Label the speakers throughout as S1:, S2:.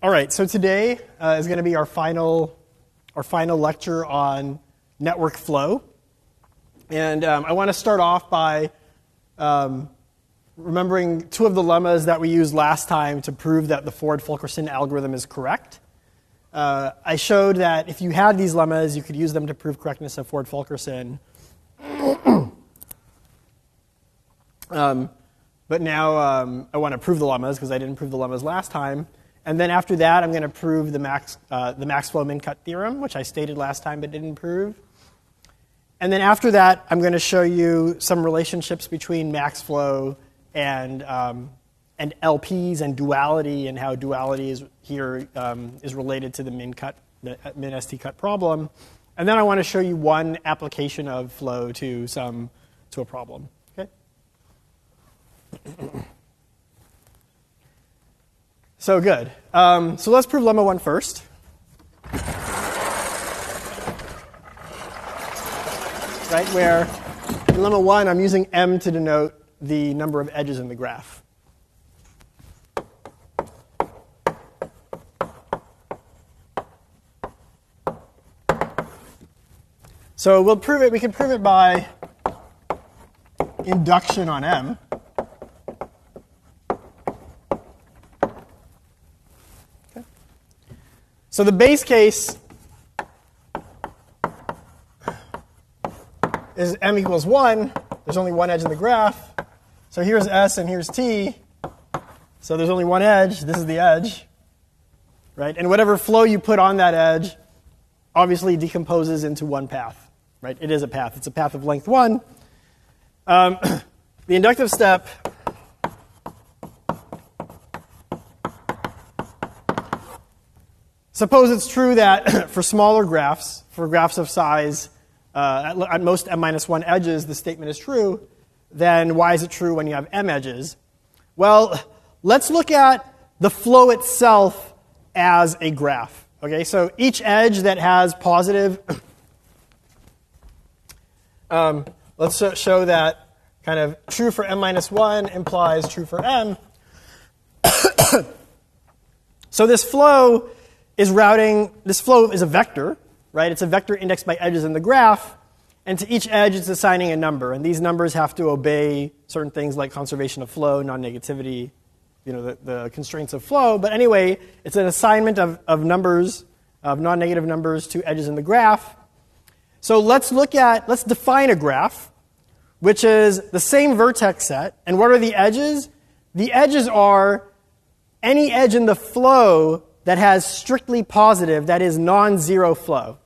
S1: All right, so today is going to be our final lecture on network flow. And I want to start off by remembering two of the lemmas that we used last time to prove that the Ford-Fulkerson algorithm is correct. I showed that if you had these lemmas, you could use them to prove correctness of Ford-Fulkerson. But now I want to prove the lemmas because I didn't prove the lemmas last time. And then after that, I'm going to prove the max flow min-cut theorem, which I stated last time but didn't prove. And then after that, I'm going to show you some relationships between max flow and LPs and duality, and how duality is related to the min-ST cut problem. And then I want to show you one application of flow to a problem. Okay. So good. So let's prove lemma 1 first. Right, where in lemma 1, I'm using m to denote the number of edges in the graph. So we'll prove it. We can prove it by induction on m. So the base case is m equals 1. There's only one edge in the graph. So here's S and here's T. So there's only one edge. This is the edge. Right? And whatever flow you put on that edge obviously decomposes into one path. Right? It is a path. It's a path of length 1. The inductive step suppose it's true that for smaller graphs, for graphs of size at most m-1 edges, the statement is true. Then why is it true when you have m edges? Well, let's look at the flow itself as a graph. Okay, so each edge that has positive, let's show that kind of true for m-1 implies true for m. So this flow is a vector, right? It's a vector indexed by edges in the graph, and to each edge it's assigning a number, and these numbers have to obey certain things like conservation of flow, non-negativity, the constraints of flow. But anyway, it's an assignment of numbers, of non-negative numbers to edges in the graph. So let's define a graph, which is the same vertex set. And what are the edges? The edges are any edge in the flow that has strictly positive, that is non-zero flow.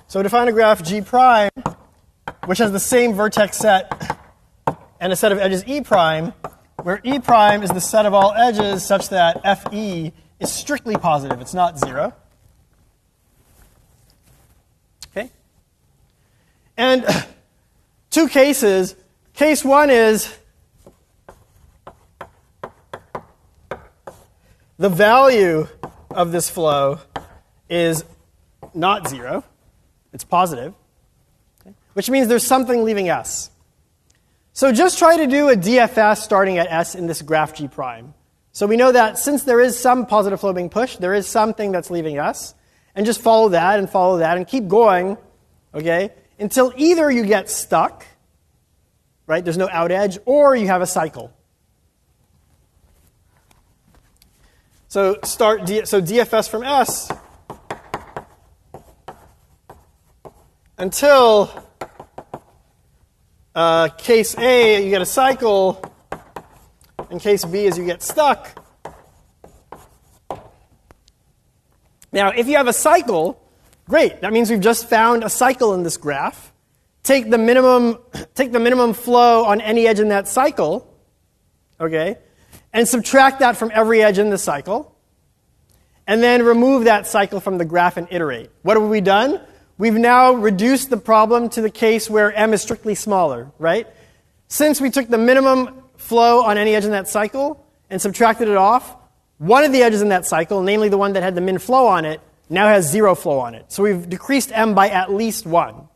S1: So define a graph G prime, which has the same vertex set and a set of edges E prime, where E prime is the set of all edges such that FE is strictly positive. It's not zero. Okay? And two cases. Case 1 is the value of this flow is not zero. It's positive, okay, which means there's something leaving S. So just try to do a DFS starting at S in this graph G prime. So we know that since there is some positive flow being pushed, there is something that's leaving S. And just follow that and keep going, okay, until either you get stuck, right? There's no out edge, or you have a cycle. So DFS from S until case A, you get a cycle, and case B is you get stuck. Now, if you have a cycle, great. That means we've just found a cycle in this graph. Take the minimum flow on any edge in that cycle, okay, and subtract that from every edge in the cycle, and then remove that cycle from the graph and iterate. What have we done? We've now reduced the problem to the case where m is strictly smaller, right? Since we took the minimum flow on any edge in that cycle and subtracted it off, one of the edges in that cycle, namely the one that had the min flow on it, now has zero flow on it. So we've decreased m by at least 1.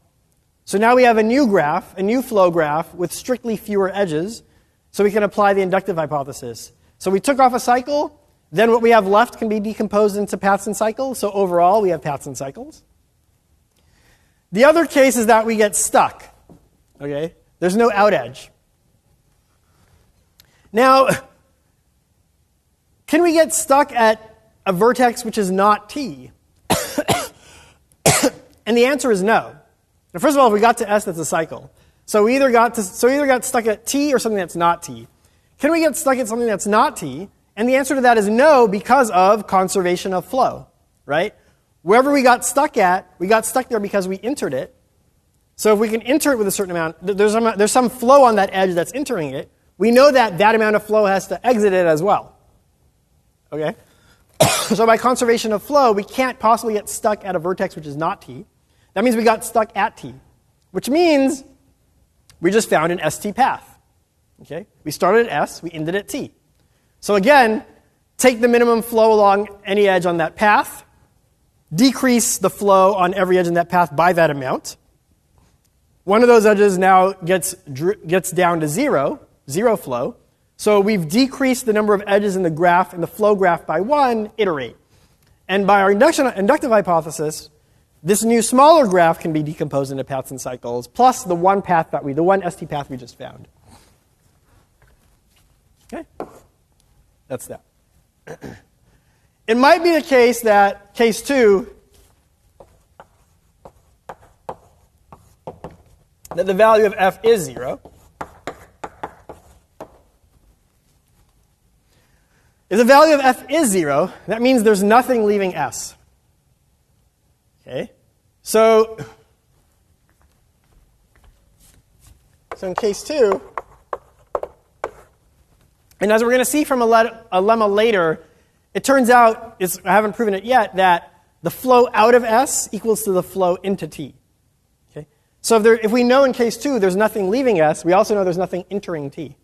S1: So now we have a new graph, a new flow graph with strictly fewer edges, so we can apply the inductive hypothesis. So we took off a cycle, then what we have left can be decomposed into paths and cycles, so overall we have paths and cycles. The other case is that we get stuck. Okay? There's no out edge. Now, can we get stuck at a vertex which is not t? And the answer is no. Now, first of all, if we got to S, that's a cycle. So we either got stuck at t or something that's not t. Can we get stuck at something that's not t? And the answer to that is no, because of conservation of flow, right? Wherever we got stuck at, we got stuck there because we entered it. So if we can enter it with a certain amount, there's some flow on that edge that's entering it. We know that that amount of flow has to exit it as well. Okay? So by conservation of flow, we can't possibly get stuck at a vertex which is not t. That means we got stuck at t, which means we just found an ST path. Okay? We started at S, we ended at t. So again, take the minimum flow along any edge on that path, decrease the flow on every edge in that path by that amount. One of those edges now gets down to zero flow. So we've decreased the number of edges in the graph, in the flow graph, by 1, iterate. And by our inductive hypothesis, this new smaller graph can be decomposed into paths and cycles, plus the one ST path we just found. Okay? That's that. It might be the case that, case 2, that the value of f is 0. If the value of f is 0, that means there's nothing leaving S. Okay? So in case 2, and as we're going to see from a lemma later, it turns out, I haven't proven it yet, that the flow out of S equals to the flow into T. Okay? So if we know in case 2 there's nothing leaving S, we also know there's nothing entering T.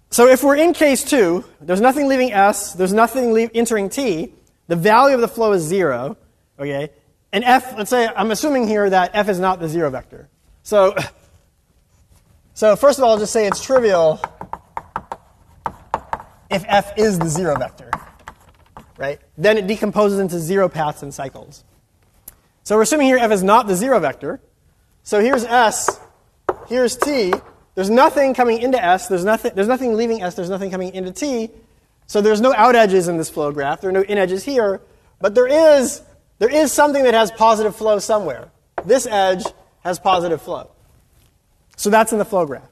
S1: So if we're in case 2, there's nothing leaving S, there's nothing entering T, the value of the flow is 0, okay? And f, let's say, I'm assuming here that f is not the 0 vector. So first of all, I'll just say it's trivial if f is the 0 vector, right? Then it decomposes into 0 paths and cycles. So we're assuming here f is not the 0 vector. So here's S, here's T. There's nothing coming into S, there's nothing leaving S, there's nothing coming into T. So there's no out edges in this flow graph. There are no in edges here. But there is something that has positive flow somewhere. This edge has positive flow. So that's in the flow graph.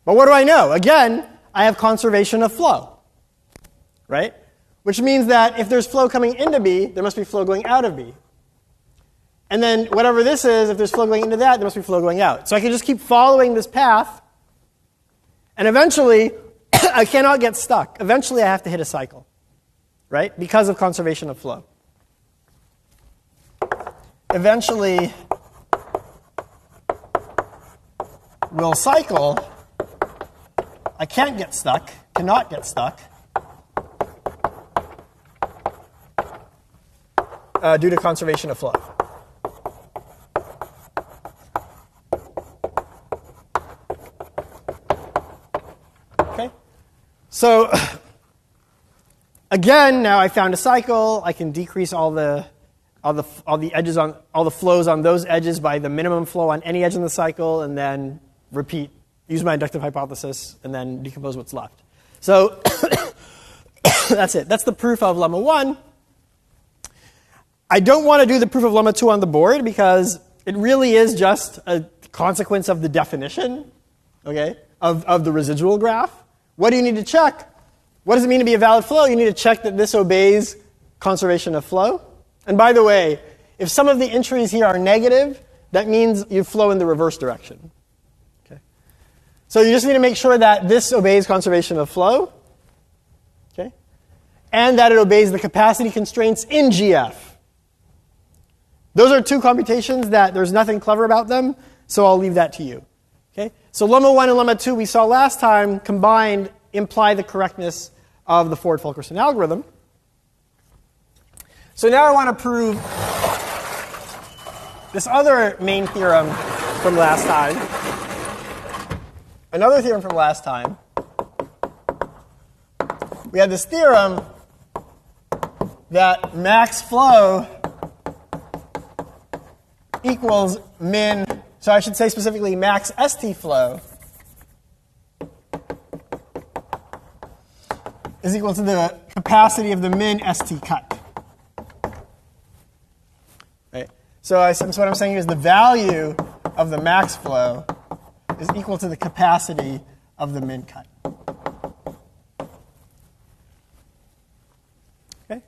S1: But what do I know? Again, I have conservation of flow, right? Which means that if there's flow coming into B, there must be flow going out of B. And then whatever this is, if there's flow going into that, there must be flow going out. So I can just keep following this path, and eventually I cannot get stuck. Eventually I have to hit a cycle, right? Because of conservation of flow. Eventually we'll cycle. I can't get stuck, cannot get stuck, due to conservation of flow. Okay? So again, now I found a cycle. I can decrease all the edges on all the flows on those edges by the minimum flow on any edge in the cycle, and then repeat, use my inductive hypothesis, and then decompose what's left. So that's it. That's the proof of lemma 1. I don't want to do the proof of lemma 2 on the board because it really is just a consequence of the definition, okay, of the residual graph. What do you need to check? What does it mean to be a valid flow? You need to check that this obeys conservation of flow. And by the way, if some of the entries here are negative, that means you flow in the reverse direction. Okay? So you just need to make sure that this obeys conservation of flow, okay? And that it obeys the capacity constraints in GF. Those are two computations that there's nothing clever about them, so I'll leave that to you. Okay? So lemma 1 and lemma 2 we saw last time combined imply the correctness of the Ford-Fulkerson algorithm. So now I want to prove this other main theorem from last time. Another theorem from last time. We had this theorem that max flow equals min, so I should say specifically max ST flow is equal to the capacity of the min ST cut. Right? So what I'm saying is the value of the max flow is equal to the capacity of the min cut. Okay?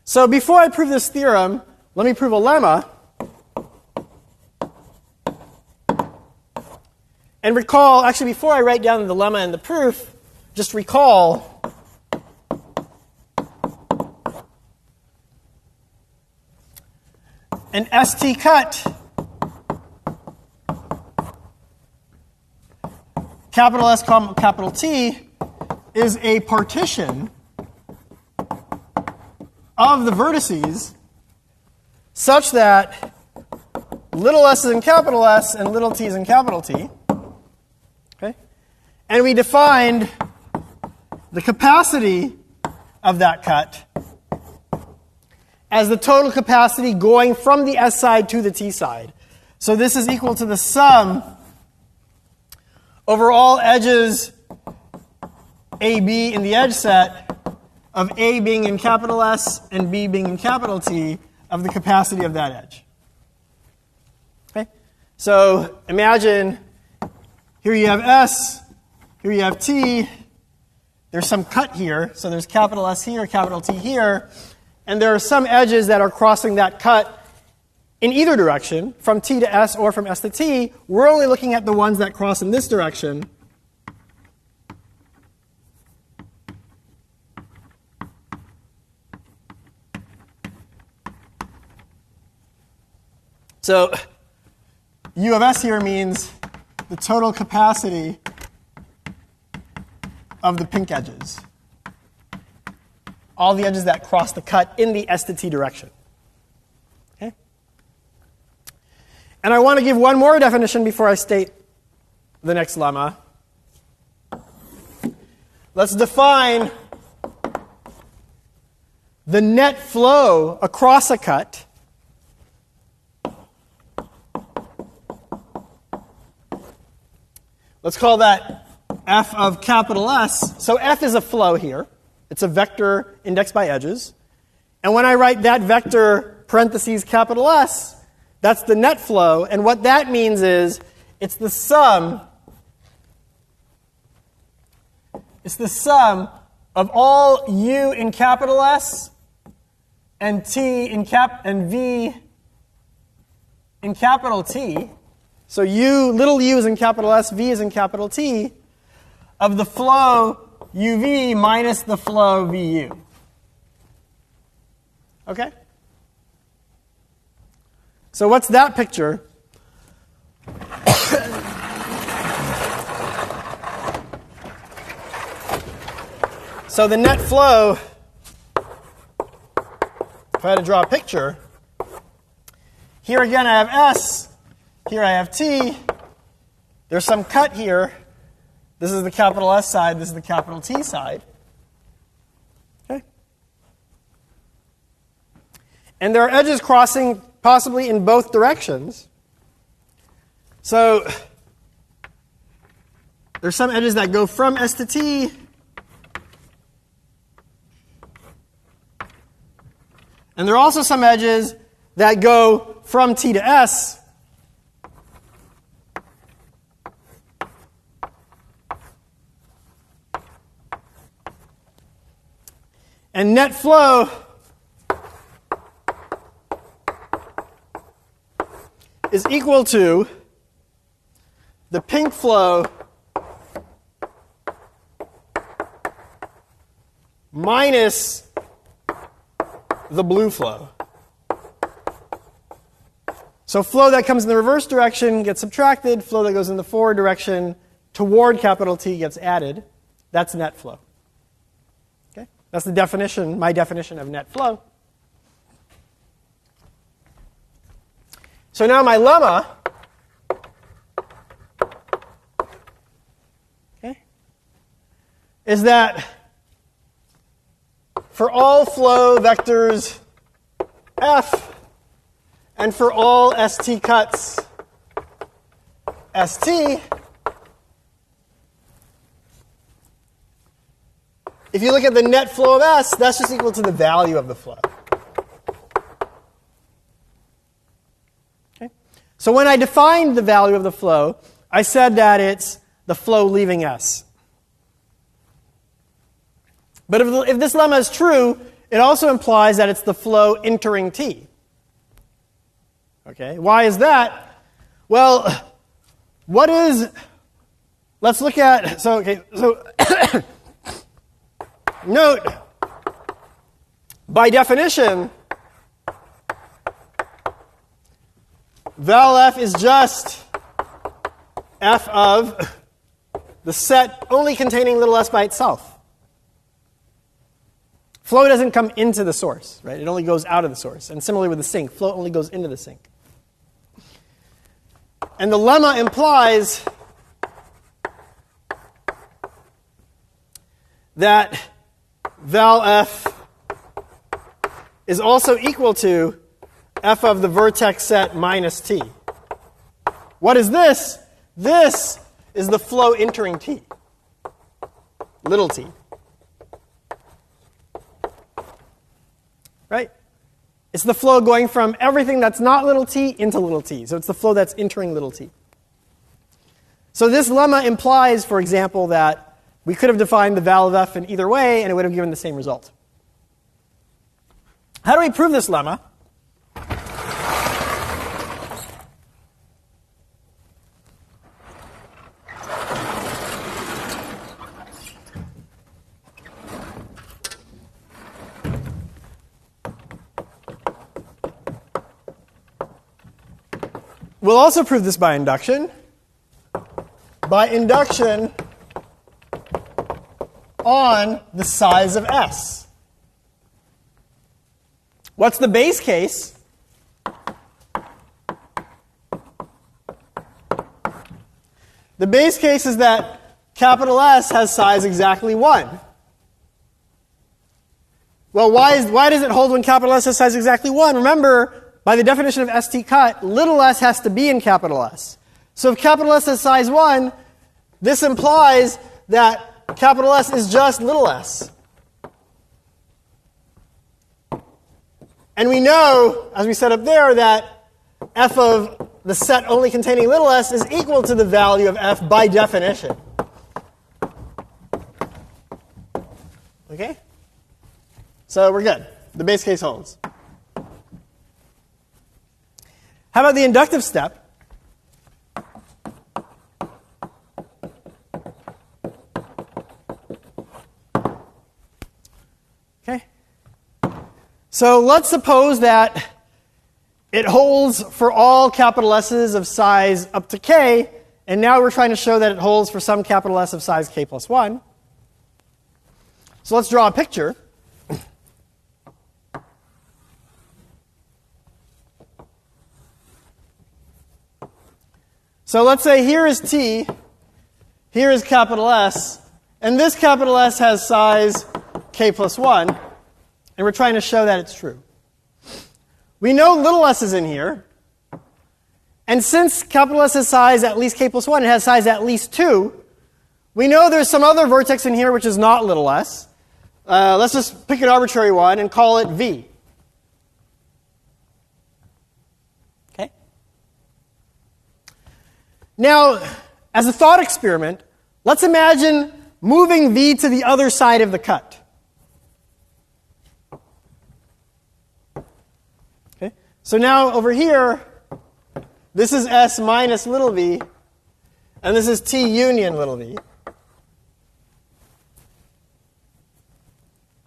S1: So before I prove this theorem, let me prove a lemma. And recall, actually before I write down the lemma and the proof, just recall an ST cut, capital S, capital T, is a partition of the vertices such that little s is in capital S and little t is in capital T. Okay? And we defined the capacity of that cut as the total capacity going from the S side to the T side. So this is equal to the sum over all edges AB in the edge set of A being in capital S and B being in capital T of the capacity of that edge. Okay? So imagine here you have S, here you have T, there's some cut here, so there's capital S here, capital T here, and there are some edges that are crossing that cut in either direction, from T to S or from S to T. We're only looking at the ones that cross in this direction. So U of S here means the total capacity of the pink edges. All the edges that cross the cut in the S to T direction. Okay? And I want to give one more definition before I state the next lemma. Let's define the net flow across a cut let's call that f of capital S. So f is a flow here. It's a vector indexed by edges. And when I write that vector parentheses capital S, that's the net flow. And what that means is it's the sum of all U in capital S and T in and V in capital T. So U, little u is in capital S, V is in capital T, of the flow UV minus the flow VU. Okay? So what's that picture? So the net flow, if I had to draw a picture, here again I have S, here I have T, there's some cut here. This is the capital S side, this is the capital T side. Okay? And there are edges crossing possibly in both directions. So there's some edges that go from S to T. And there are also some edges that go from T to S. And net flow is equal to the pink flow minus the blue flow. So flow that comes in the reverse direction gets subtracted. Flow that goes in the forward direction toward capital T gets added. That's net flow. That's the definition, my definition of net flow. So now my lemma, okay, is that for all flow vectors f and for all st cuts st, if you look at the net flow of S, that's just equal to the value of the flow. Okay? So when I defined the value of the flow, I said that it's the flow leaving S. But if this lemma is true, it also implies that it's the flow entering T. Okay? Why is that? Well, what is... Let's look at... So note, by definition, val f is just f of the set only containing little s by itself. Flow doesn't come into the source, right? It only goes out of the source. And similarly with the sink, flow only goes into the sink. And the lemma implies that val f is also equal to f of the vertex set minus t. What is this? This is the flow entering T, little t. Right? It's the flow going from everything that's not little t into little t. So it's the flow that's entering little t. So this lemma implies, for example, that we could have defined the val of f in either way, and it would have given the same result. How do we prove this lemma? We'll also prove this by induction. By induction on the size of S. What's the base case? The base case is that capital S has size exactly 1. Well, why does it hold when capital S has size exactly 1? Remember, by the definition of st cut, little s has to be in capital S. So if capital S has size 1, this implies that capital S is just little s. And we know, as we said up there, that f of the set only containing little s is equal to the value of f by definition. Okay? So we're good. The base case holds. How about the inductive step? Okay. So let's suppose that it holds for all capital S's of size up to k, and now we're trying to show that it holds for some capital S of size k plus 1. So let's draw a picture. So let's say here is T, here is capital S, and this capital S has size k plus 1, and we're trying to show that it's true. We know little s is in here, and since capital S has size at least k plus 1, it has size at least 2, we know there's some other vertex in here which is not little s. Let's just pick an arbitrary one and call it V. Okay? Now, as a thought experiment, let's imagine moving V to the other side of the cut. Okay? So now over here, this is S minus little v, and this is T union little v.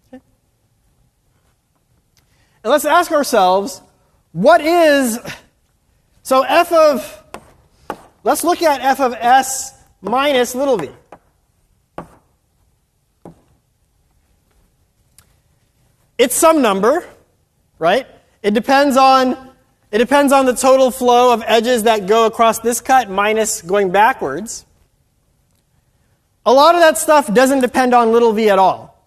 S1: Okay? And let's ask ourselves, what is, so f of, let's look at f of S minus little v. It's some number, right? It depends on It depends on the total flow of edges that go across this cut minus going backwards. A lot of that stuff doesn't depend on little v at all.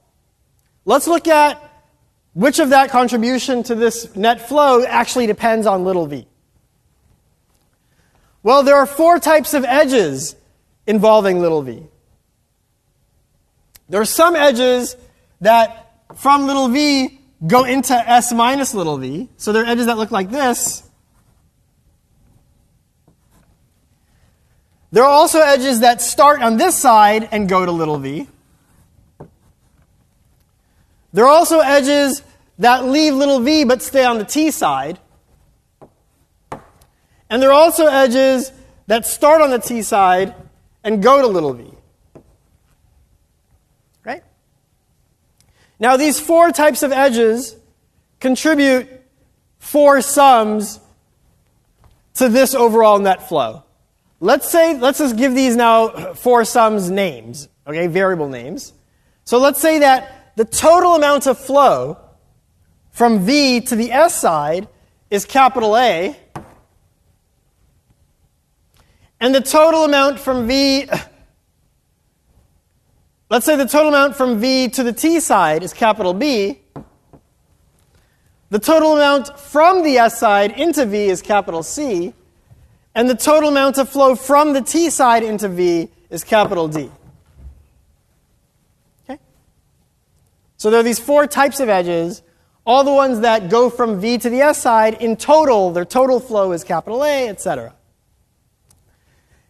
S1: Let's look at which of that contribution to this net flow actually depends on little v. Well, there are 4 types of edges involving little v. There are some edges that from little v go into s minus little v. So there are edges that look like this. There are also edges that start on this side and go to little v. There are also edges that leave little v but stay on the t side. And there are also edges that start on the t side and go to little v. Right? Now these 4 types of edges contribute 4 sums to this overall net flow. Let's just give these now 4 sums names, okay, variable names. So let's say that the total amount of flow from v to the s side is capital A, and the total amount from v, let's say the total amount from v to the t side is capital B. The total amount from the s side into v is capital C. And the total amount of flow from the t side into v is capital D. Okay? So there are these 4 types of edges. All the ones that go from v to the s side, in total, their total flow is capital A, etc.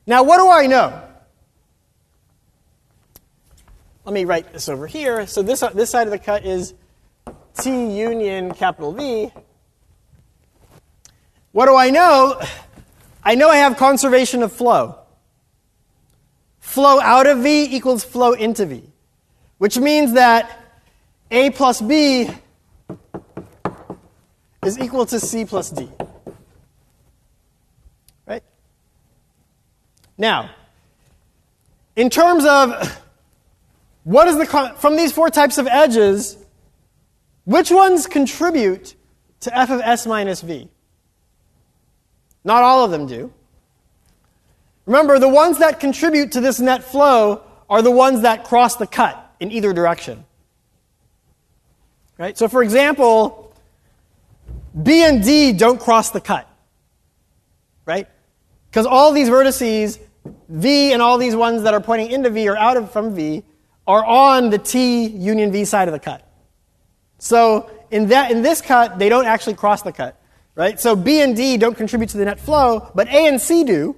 S1: Now, what do I know? Let me write this over here. So this side of the cut is T union capital V. What do I know? I know I have conservation of flow. Flow out of V equals flow into V, which means that A plus B is equal to C plus D. Right? Now, in terms of what is from these 4 types of edges, which ones contribute to f of s minus v? Not all of them do. Remember, the ones that contribute to this net flow are the ones that cross the cut in either direction. Right? So for example, B and D don't cross the cut. Right? Because all these vertices, V and all these ones that are pointing into V or from V, are on the T union V side of the cut. So in this cut, they don't actually cross the cut. Right? So B and D don't contribute to the net flow, but A and C do.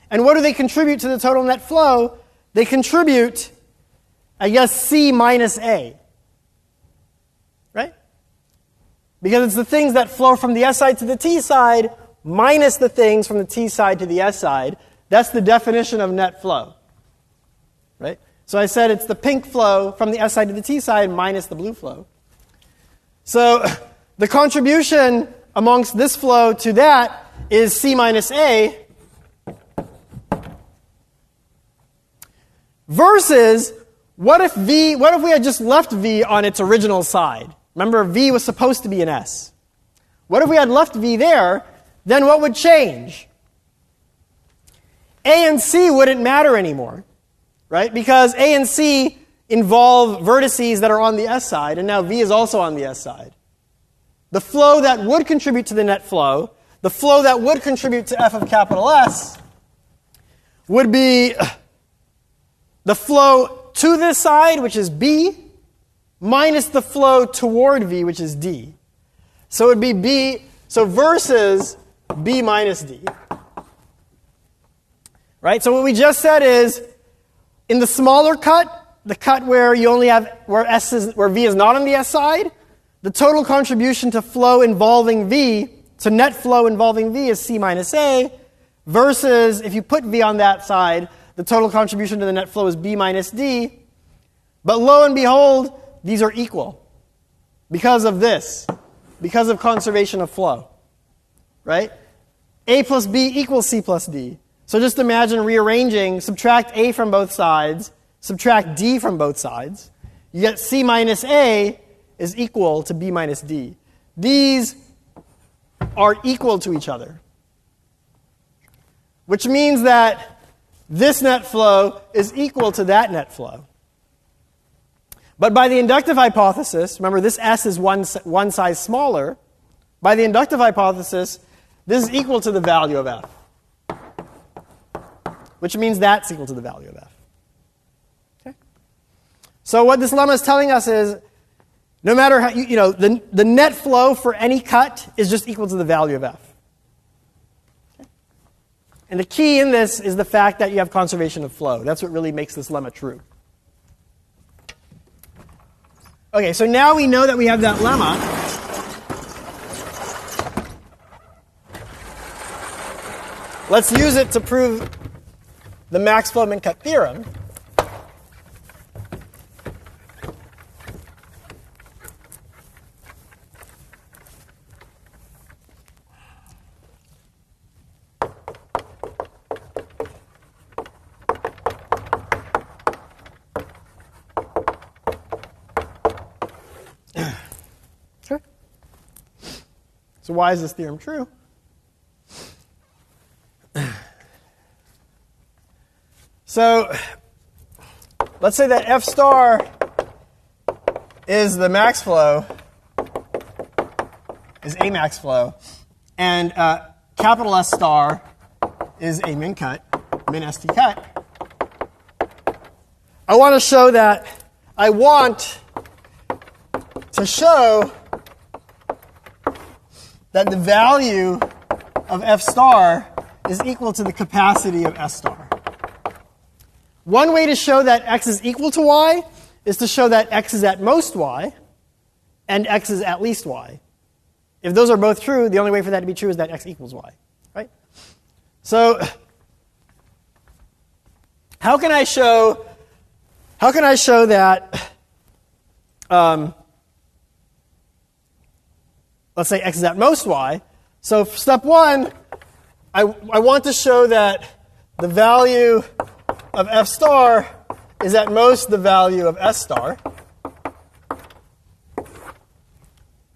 S1: And what do they contribute to the total net flow? They contribute, I guess, C minus A. Right? Because it's the things that flow from the S side to the T side minus the things from the T side to the S side. That's the definition of net flow. Right? So I said it's the pink flow from the S side to the T side minus the blue flow. So the contribution amongst this flow to that is C minus A versus what if we had just left V on its original side? Remember, V was supposed to be an S. What if we had left V there? Then what would change? A and C wouldn't matter anymore, right? Because A and C involve vertices that are on the S side, and now V is also on the S side. The flow that would contribute to the net flow, the flow that would contribute to f of capital S, would be the flow to this side, which is B, minus the flow toward V, which is D. So it would be B, so versus B minus D. Right? So what we just said is, in the smaller cut, the cut where you only have, where V is not on the S side, the total contribution to flow involving V, to net flow involving V, is C minus A, versus if you put V on that side, the total contribution to the net flow is B minus D. But lo and behold, these are equal because of this, because of conservation of flow. Right? A plus B equals C plus D. So just imagine rearranging, subtract A from both sides, subtract D from both sides. You get C minus A is equal to B minus D. These are equal to each other. Which means that this net flow is equal to that net flow. But by the inductive hypothesis, remember this S is one size smaller. By the inductive hypothesis, this is equal to the value of F. Which means that's equal to the value of F. Okay? So what this lemma is telling us is, no matter how, the net flow for any cut is just equal to the value of F. Okay? And the key in this is the fact that you have conservation of flow. That's what really makes this lemma true. Okay, so now we know that we have that lemma. Let's use it to prove the max flow min cut theorem. Sure. So why is this theorem true? So let's say that F star is the max flow, is a max flow, and capital S star is a min cut, min ST cut. I want to show that the value of F star is equal to the capacity of S star. One way to show that x is equal to y is to show that x is at most y and x is at least y. If those are both true, the only way for that to be true is that x equals y. Right? So how can I show that let's say x is at most y. So for step one, I want to show that the value of F star is at most the value of S star.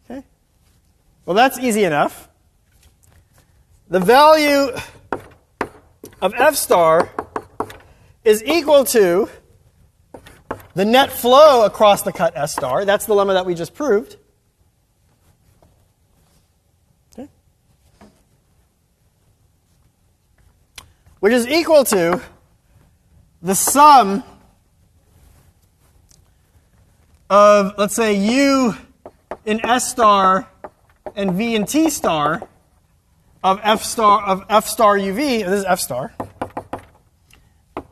S1: Okay. Well, that's easy enough. The value of F star is equal to the net flow across the cut S star. That's the lemma that we just proved. Okay. Which is equal to the sum of, let's say, U in S star and V in T star of F star UV. This is F star.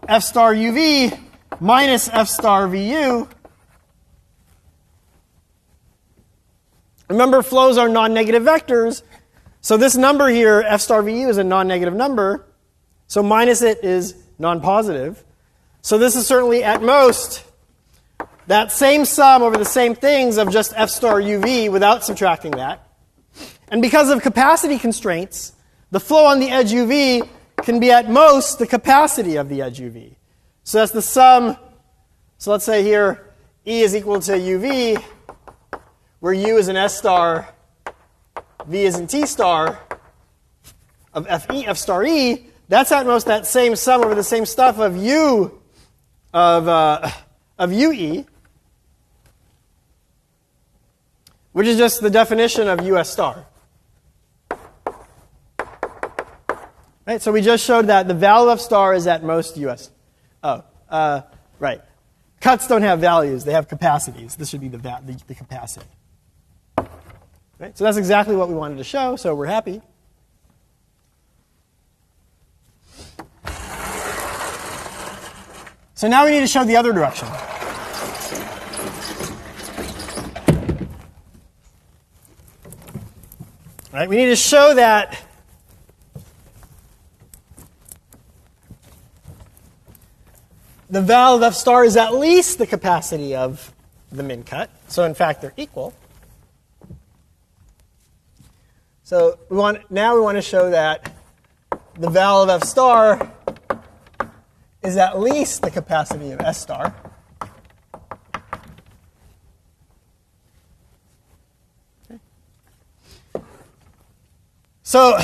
S1: F star UV minus F star VU. Remember, flows are non-negative vectors. So this number here, F star VU, is a non-negative number. So minus it is non-positive. So this is certainly at most that same sum over the same things of just F star UV without subtracting that. And because of capacity constraints, the flow on the edge UV can be at most the capacity of the edge UV. So that's the sum. So let's say here E is equal to UV, where U is in S star, V is in T star of F star E. That's at most that same sum over the same stuff of U of UE, which is just the definition of US star. Right, so we just showed that the value of star is at most US. Right. Cuts don't have values; they have capacities. This should be the capacity. Right, so that's exactly what we wanted to show. So we're happy. So now we need to show the other direction. Right, we need to show that the value of F star is at least the capacity of the min cut. So in fact, they're equal. So now we want to show that the value of F star is at least the capacity of S star. Okay. So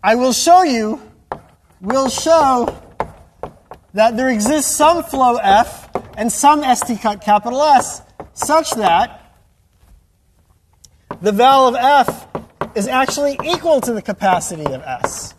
S1: I will show you, we'll show that there exists some flow f and some st cut capital S such that the val of f is actually equal to the capacity of S.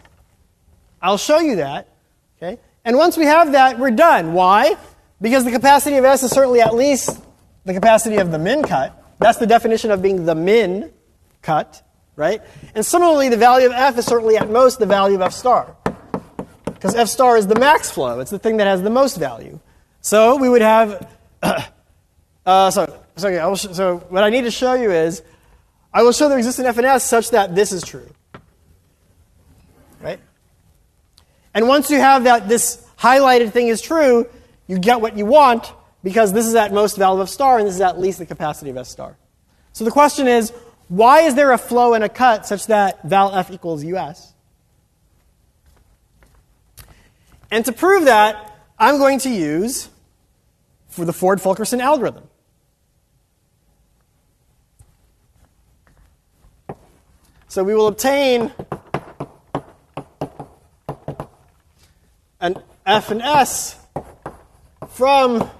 S1: I'll show you that. Okay? And once we have that, we're done. Why? Because the capacity of S is certainly at least the capacity of the min cut. That's the definition of being the min cut, right? And similarly, the value of f is certainly at most the value of f star. Because f star is the max flow. It's the thing that has the most value. So we would have... So what I need to show you is, I will show there exists an f and s such that this is true. Right? And once you have that this highlighted thing is true, you get what you want, because this is at most value of star, and this is at least the capacity of S star. So the question is, why is there a flow and a cut such that val f equals us? And to prove that, I'm going to use for the Ford-Fulkerson algorithm. So we will obtain an f and s from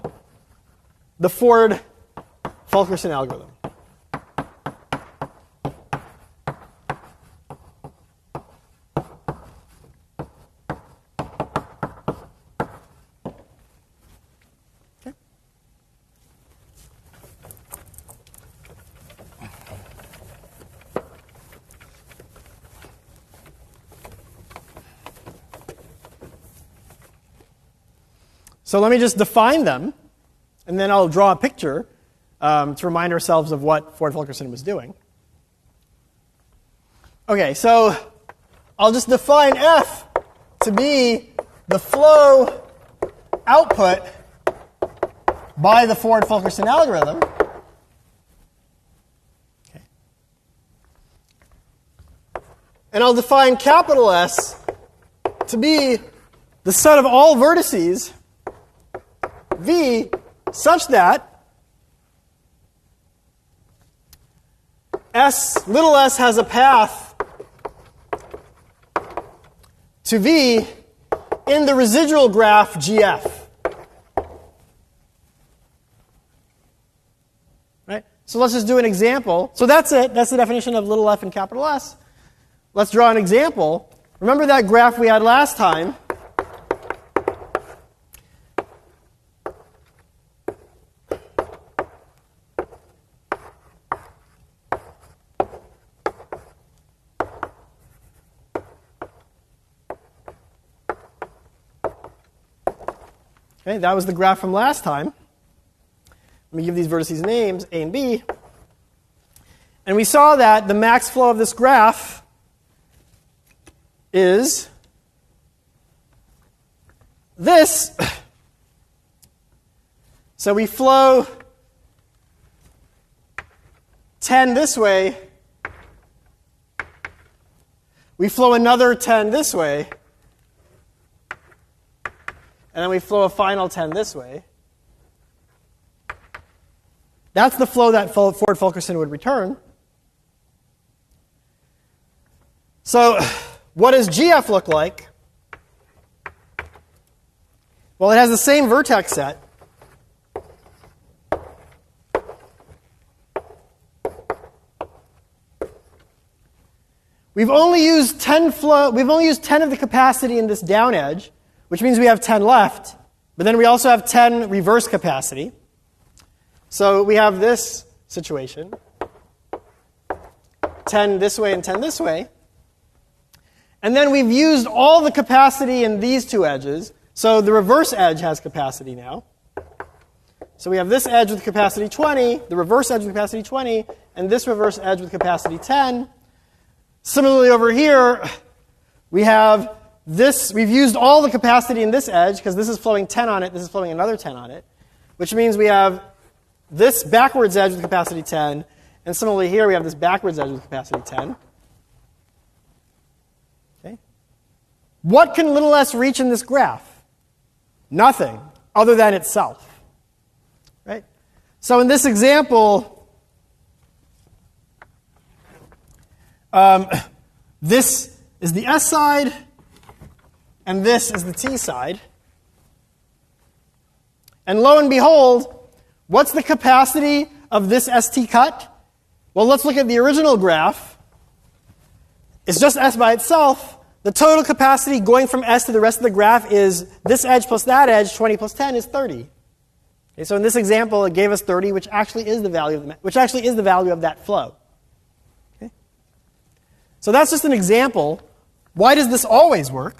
S1: the Ford-Fulkerson algorithm. Okay. So let me just define them, and then I'll draw a picture to remind ourselves of what Ford-Fulkerson was doing. Okay, so I'll just define F to be the flow output by the Ford-Fulkerson algorithm. Okay. And I'll define capital S to be the set of all vertices V such that little s has a path to V in the residual graph GF. Right? So let's just do an example. So that's it. That's the definition of little f and capital S. Let's draw an example. Remember that graph we had last time? Okay, that was the graph from last time. Let me give these vertices names, A and B. And we saw that the max flow of this graph is this. So we flow 10 this way. We flow another 10 this way. And then we flow a final 10 this way. That's the flow that Ford-Fulkerson would return. So what does GF look like? Well, it has the same vertex set. We've only used 10 of the capacity in this down edge, which means we have 10 left, but then we also have 10 reverse capacity. So we have this situation, 10 this way and 10 this way. And then we've used all the capacity in these two edges, so the reverse edge has capacity now. So we have this edge with capacity 20, the reverse edge with capacity 20, and this reverse edge with capacity 10. Similarly over here, we have this, we've used all the capacity in this edge, because this is flowing 10 on it, this is flowing another 10 on it, which means we have this backwards edge with capacity 10, and similarly here we have this backwards edge with capacity 10. Okay. What can little s reach in this graph? Nothing, other than itself. Right? So in this example, This is the S side, and this is the T side. And lo and behold, what's the capacity of this ST cut? Well, let's look at the original graph. It's just S by itself. The total capacity going from S to the rest of the graph is this edge plus that edge, 20 plus 10 is 30. Okay, so in this example, it gave us 30, which actually is the value of that flow. Okay? So that's just an example. Why does this always work?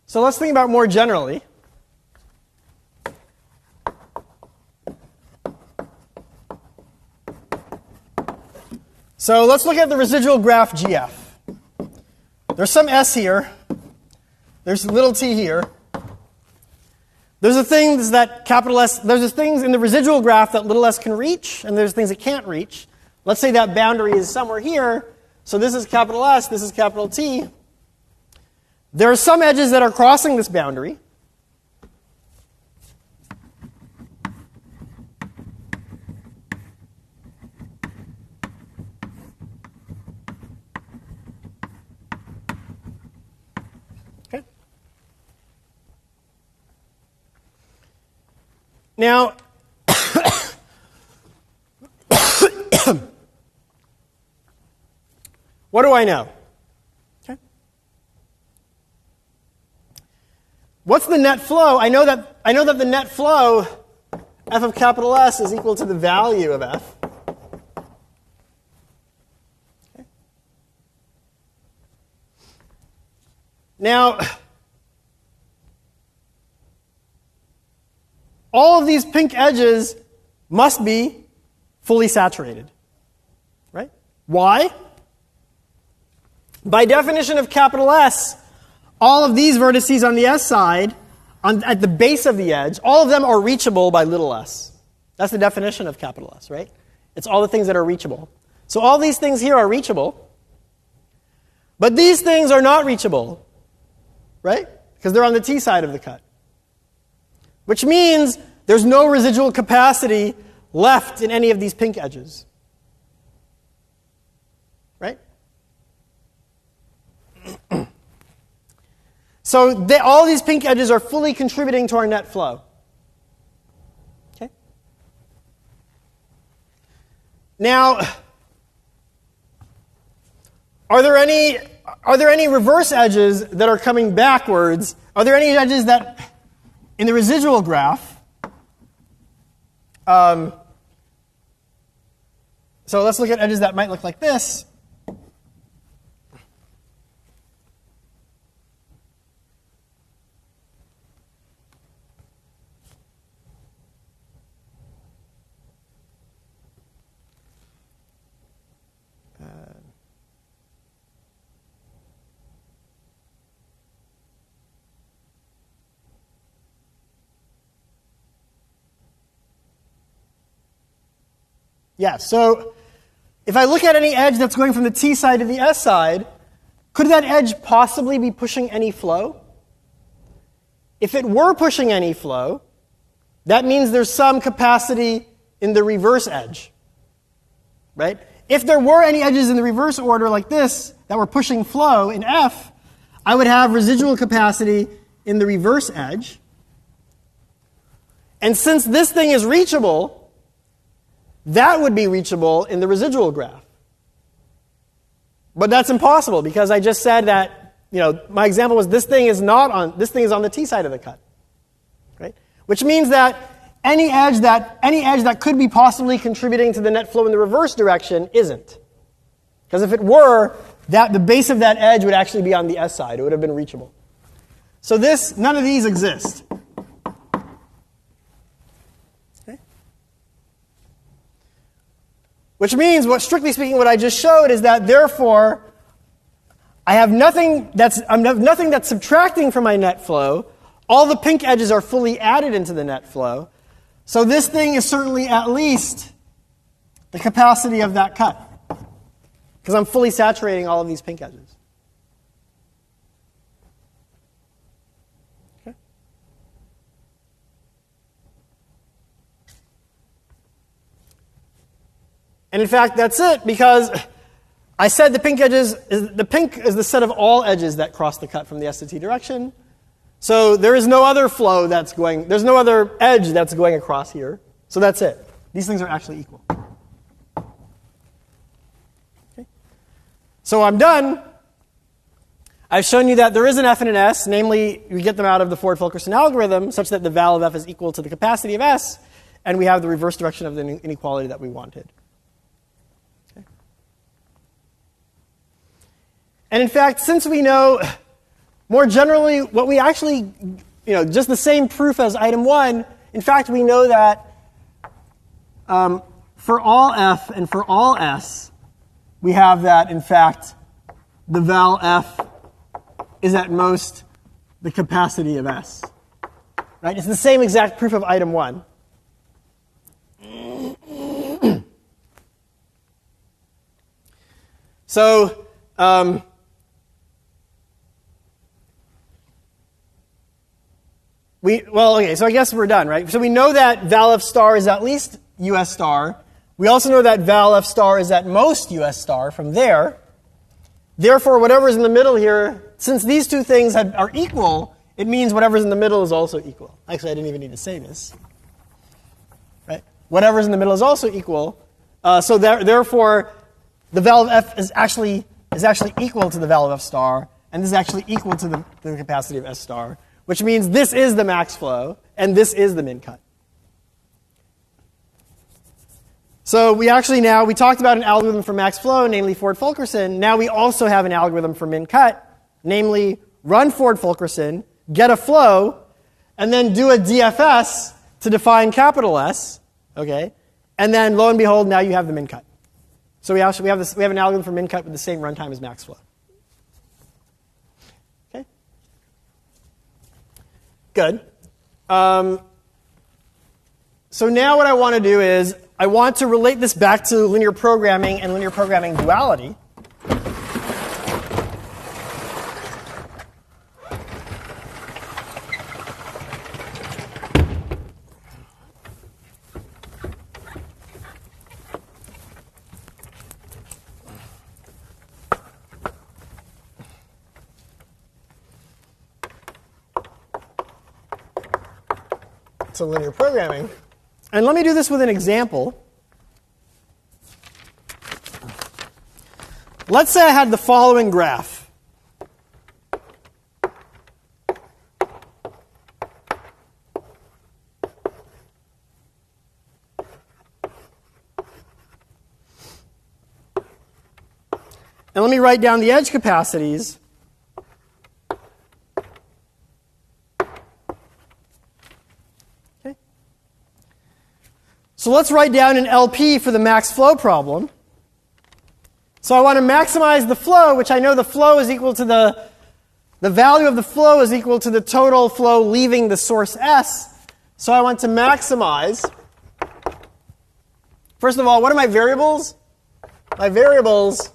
S1: So let's think about more generally. So let's look at the residual graph GF. There's some S here. There's little t here. There's the things that capital S, there's the things in the residual graph that little s can reach, and there's things it can't reach. Let's say that boundary is somewhere here. So this is capital S, this is capital T. There are some edges that are crossing this boundary. Okay. Now, what do I know? What's the net flow? I know that the net flow, f of capital S, is equal to the value of f. Okay. Now, all of these pink edges must be fully saturated, right? Why? By definition of capital S, all of these vertices on the S side, at the base of the edge, all of them are reachable by little s. That's the definition of capital S, right? It's all the things that are reachable. So all these things here are reachable, but these things are not reachable, right? Because they're on the T side of the cut. Which means there's no residual capacity left in any of these pink edges. Right? So all these pink edges are fully contributing to our net flow. Okay? Now, are there any reverse edges that are coming backwards? Are there any edges that, in the residual graph, so let's look at edges that might look like this. Yeah, so if I look at any edge that's going from the T side to the S side, could that edge possibly be pushing any flow? If it were pushing any flow, that means there's some capacity in the reverse edge, right? If there were any edges in the reverse order like this that were pushing flow in F, I would have residual capacity in the reverse edge. And since this thing is reachable, that would be reachable in the residual graph. But that's impossible because I just said that, my example was this thing is on the T side of the cut. Right? Which means that any edge that could be possibly contributing to the net flow in the reverse direction isn't. Because if it were, the base of that edge would actually be on the S side. It would have been reachable. So none of these exist. Which means, strictly speaking, what I just showed is that, therefore, I have nothing that's subtracting from my net flow. All the pink edges are fully added into the net flow. So this thing is certainly at least the capacity of that cut, because I'm fully saturating all of these pink edges. Okay. And in fact, that's it, because I said the pink is the set of all edges that cross the cut from the S to T direction. So there is no other flow there's no other edge that's going across here. So that's it. These things are actually equal. Okay. So I'm done. I've shown you that there is an F and an S, namely, we get them out of the Ford-Fulkerson algorithm such that the val of F is equal to the capacity of S, and we have the reverse direction of the inequality that we wanted. Okay. And in fact, since we know more generally what we actually, just the same proof as item 1, in fact, we know that for all F and for all S, we have that, in fact, the val F is at most the capacity of S. Right? It's the same exact proof of item 1. So, so I guess we're done, right? So we know that val F star is at least US star. We also know that val F star is at most US star from there. Therefore, whatever's in the middle here, since these two things are equal, it means whatever's in the middle is also equal. Actually, I didn't even need to say this. Right? Whatever's in the middle is also equal. Therefore, the val of F is actually equal to the val of F star, and this is actually equal to the capacity of S star, which means this is the max flow, and this is the min cut. So we talked about an algorithm for max flow, namely Ford-Fulkerson. Now we also have an algorithm for min cut, namely run Ford-Fulkerson, get a flow, and then do a DFS to define capital S, okay? And then lo and behold, now you have the min cut. So we have an algorithm for min cut with the same runtime as max flow. Okay? Good. So now what I want to do is I want to relate this back to linear programming and linear programming duality. So linear programming. And let me do this with an example. Let's say I had the following graph. And let me write down the edge capacities. So let's write down an LP for the max flow problem. So I want to maximize the flow, which I know the flow is equal to the value of the flow is equal to the total flow leaving the source S. So I want to maximize. First of all, what are my variables? My variables,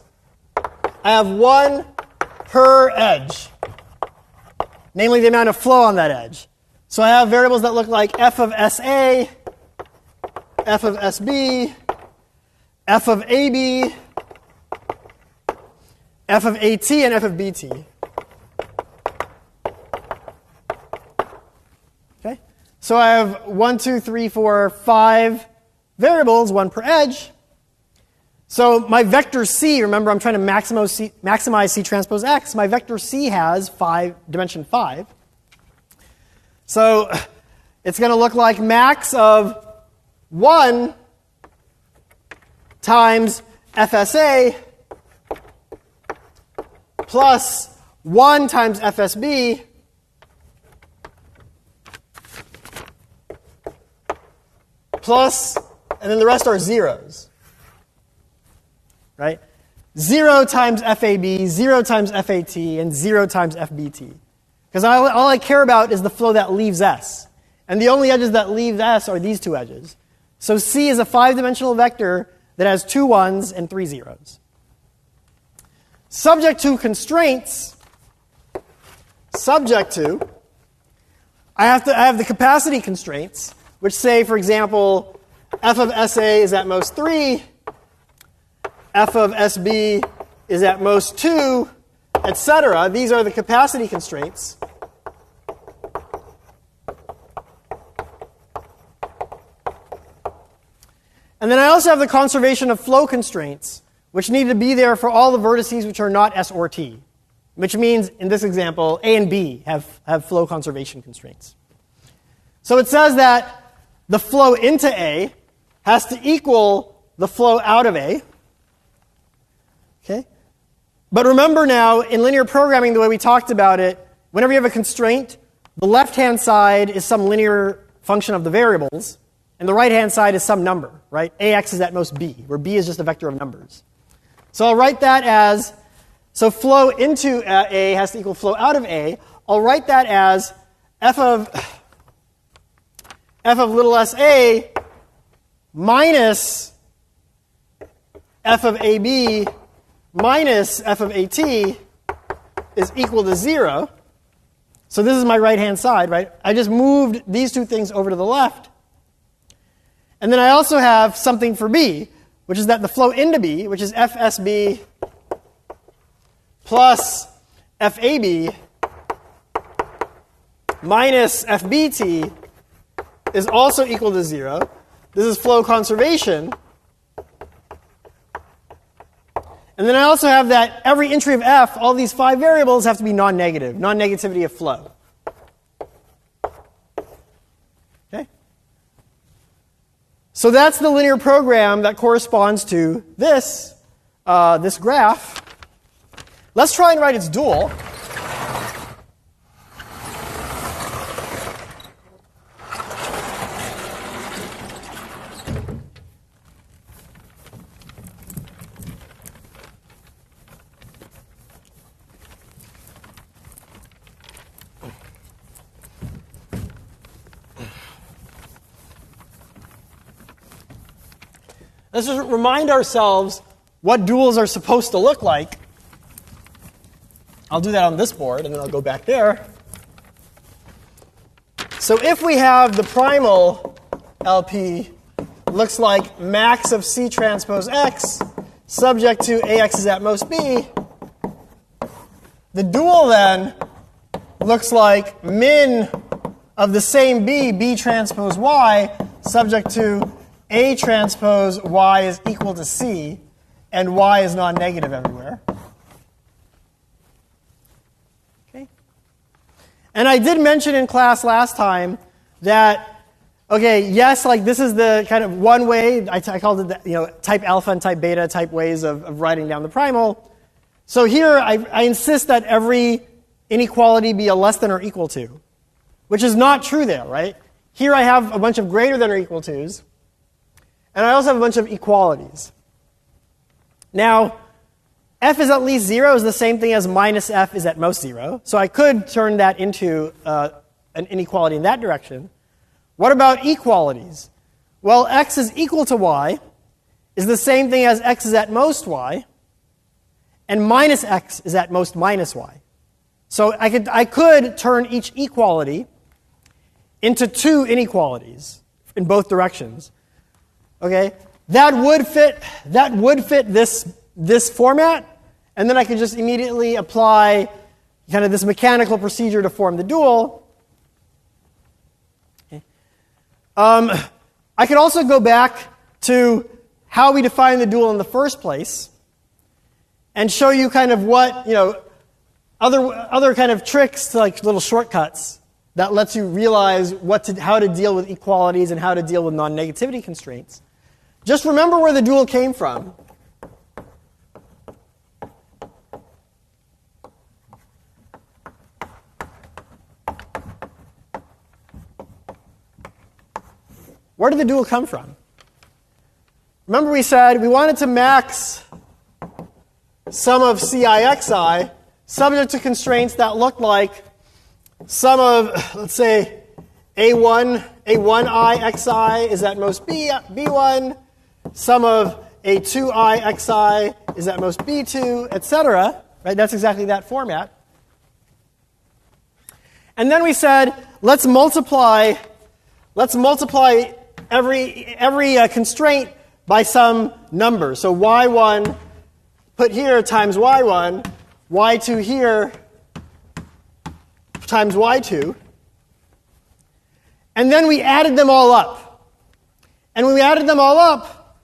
S1: I have one per edge, namely the amount of flow on that edge. So I have variables that look like f of SA, f of SB, f of AB, f of AT, and f of BT. Okay? So I have 1, 2, 3, 4, 5 variables, one per edge. So my vector C, remember I'm trying to maximize C transpose X, my vector C has dimension 5. So it's going to look like max of 1 times FSA plus 1 times FSB plus, and then the rest are zeros. right? 0 times FAB, 0 times FAT, and 0 times FBT. Because all I care about is the flow that leaves S. And the only edges that leave S are these two edges. So C is a 5-dimensional vector that has 2 1s and 3 zeros. Subject to constraints, I have the capacity constraints, which say, for example, f of SA is at most 3, f of SB is at most 2, etc. These are the capacity constraints. And then I also have the conservation of flow constraints, which need to be there for all the vertices which are not S or T, which means, in this example, A and B have flow conservation constraints. So it says that the flow into A has to equal the flow out of A. Okay? But remember now, in linear programming, the way we talked about it, whenever you have a constraint, the left-hand side is some linear function of the variables, and the right-hand side is some number, right? AX is at most B, where B is just a vector of numbers. So I'll write that as, so flow into A has to equal flow out of A. I'll write that as f of little sa minus f of AB minus f of AT is equal to 0. So this is my right-hand side, right? I just moved these two things over to the left. And then I also have something for B, which is that the flow into B, which is FSB plus FAB minus FBT is also equal to 0. This is flow conservation. And then I also have that every entry of F, all these 5 variables have to be non-negative, non-negativity of flow. Okay? So that's the linear program that corresponds to this, this graph. Let's try and write its dual. Let's just remind ourselves what duals are supposed to look like. I'll do that on this board, and then I'll go back there. So if we have the primal LP looks like max of C transpose X subject to AX is at most B, the dual then looks like min of the same B, B transpose Y, subject to A transpose Y is equal to C, and Y is non-negative everywhere. Okay. And I did mention in class last time that, okay, yes, like this is the kind of one way, I called it the, type alpha and type beta type ways of writing down the primal. So here I insist that every inequality be a less than or equal to, which is not true there, right? Here I have a bunch of greater than or equal to's. And I also have a bunch of equalities. Now, f is at least 0 is the same thing as minus f is at most 0. So I could turn that into an inequality in that direction. What about equalities? Well, x is equal to y is the same thing as x is at most y, and minus x is at most minus y. So I could turn each equality into 2 inequalities in both directions. Okay, that would fit this format, and then I could just immediately apply kind of this mechanical procedure to form the dual. Okay. I could also go back to how we define the dual in the first place, and show you kind of what other kind of tricks, like little shortcuts that lets you realize how to deal with equalities and how to deal with non-negativity constraints. Just remember where the dual came from. Where did the dual come from? Remember we said we wanted to max sum of Cixi, subject to constraints that look like sum of, let's say, A1i xi is at most B1, sum of A2i xi is at most B2, etc. Right? That's exactly that format. And then we said, let's multiply every constraint by some number. So y1 put here times y1, y2 here times y2. And then we added them all up. And when we added them all up,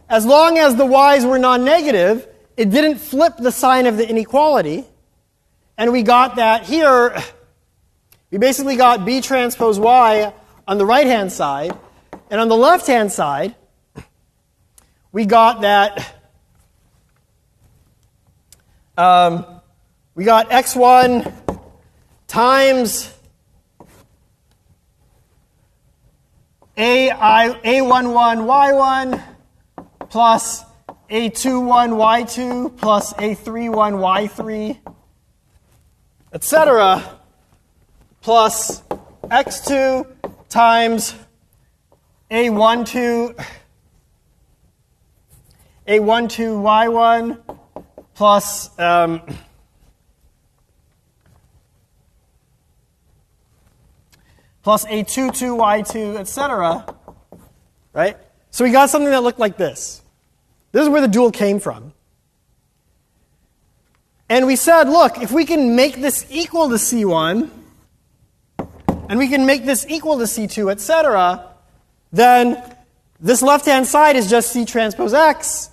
S1: as long as the y's were non-negative, it didn't flip the sign of the inequality. And we got that here. We basically got B transpose Y on the right-hand side. And on the left-hand side, we got that we got x1 times A11 y1 plus A21 y2 plus A31 y3, etc., plus x2 times A12 y1 plus plus A22 y2, etc. Right? So we got something that looked like this. This is where the dual came from. And we said, look, if we can make this equal to C1, and we can make this equal to C2, etc., then this left-hand side is just C transpose X.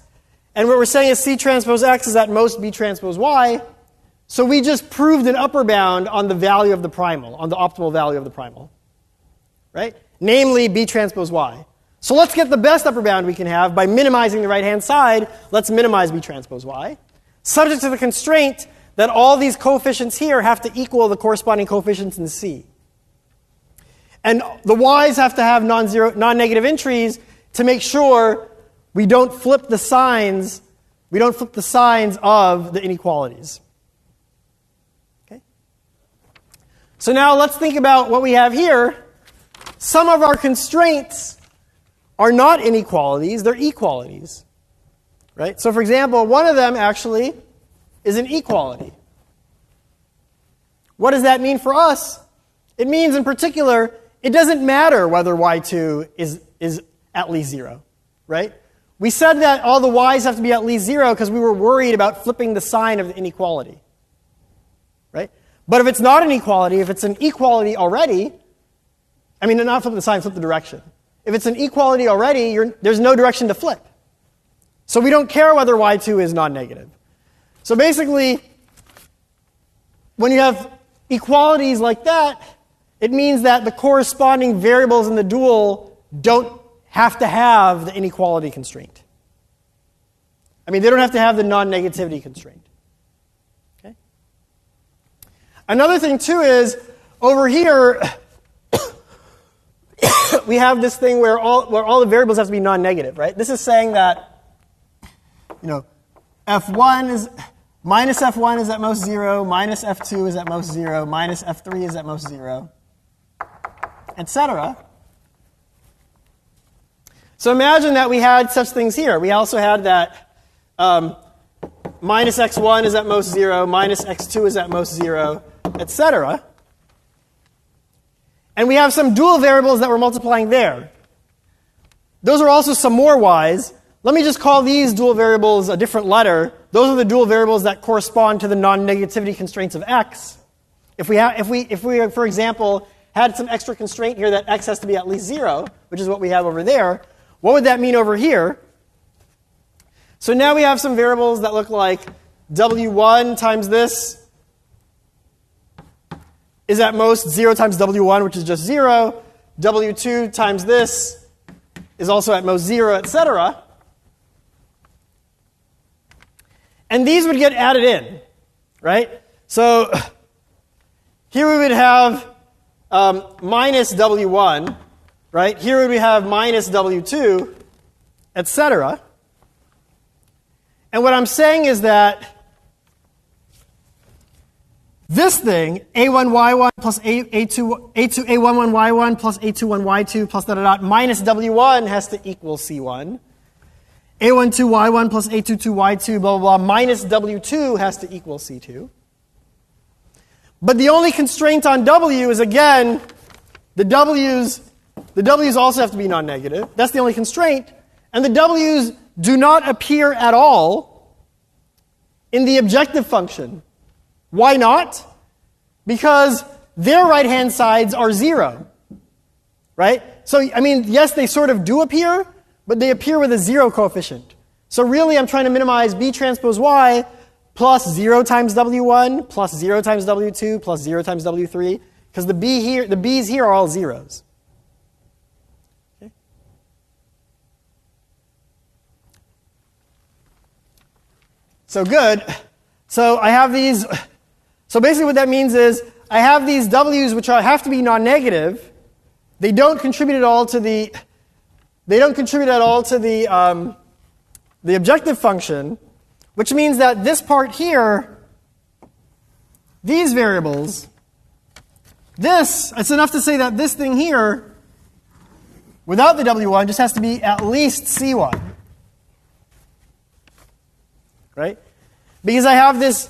S1: And what we're saying is C transpose X is at most B transpose Y. So we just proved an upper bound on the value of the primal, on the optimal value of the primal. Right? Namely, B transpose Y. So let's get the best upper bound we can have by minimizing the right-hand side. Let's minimize B transpose Y, subject to the constraint that all these coefficients here have to equal the corresponding coefficients in C. And the y's have to have non-negative entries to make sure we don't flip the signs. We don't flip the signs of the inequalities. Okay? So now let's think about what we have here. Some of our constraints are not inequalities, they're equalities. Right? So for example, one of them actually is an equality. What does that mean for us? It means in particular, it doesn't matter whether y2 is at least 0. Right? We said that all the y's have to be at least 0 because we were worried about flipping the sign of the inequality. Right? But if it's not an equality, if it's an equality already, I mean, not flip the sign, flip the direction. If it's an equality already, there's no direction to flip. So we don't care whether y2 is non-negative. So basically, when you have equalities like that, it means that the corresponding variables in the dual don't have to have the inequality constraint. I mean, they don't have to have the non-negativity constraint. Okay? Another thing, too, is over here, we have this thing where all the variables have to be non-negative, right? This is saying that, F1 is minus F1 is at most 0, minus F2 is at most 0, minus F3 is at most 0, etc. So imagine that we had such things here. We also had that minus x1 is at most 0, minus x2 is at most 0, etc. And we have some dual variables that we're multiplying there. Those are also some more y's. Let me just call these dual variables a different letter. Those are the dual variables that correspond to the non-negativity constraints of x. If we, for example, had some extra constraint here that x has to be at least 0, which is what we have over there, what would that mean over here? So now we have some variables that look like w1 times this is at most 0 times w1, which is just 0. w2 times this is also at most 0, etc. And these would get added in, right? So here we would have minus w1, right? Here we have minus w2, etc. And what I'm saying is that This thing, a1y1 plus a11y1 plus a21y2 plus minus w1 has to equal c1. a12y1 plus a22y2 blah, blah, blah, minus w2 has to equal c2. But the only constraint on w is, again, the w's also have to be non-negative. That's the only constraint. And the w's do not appear at all in the objective function. Why not? Because their right-hand sides are 0. Right? So, I mean, yes, they sort of do appear, but they appear with a 0 coefficient. So really, I'm trying to minimize B transpose Y plus 0 times W1 plus 0 times W2 plus 0 times W3, because the B's here are all zeros. Okay. So good. So I have these. So basically what that means is I have these W's which have to be non-negative. They don't contribute at all to the objective function, which means that this part here, these variables, it's enough to say that this thing here, without the W1, just has to be at least C1. Right? Because I have this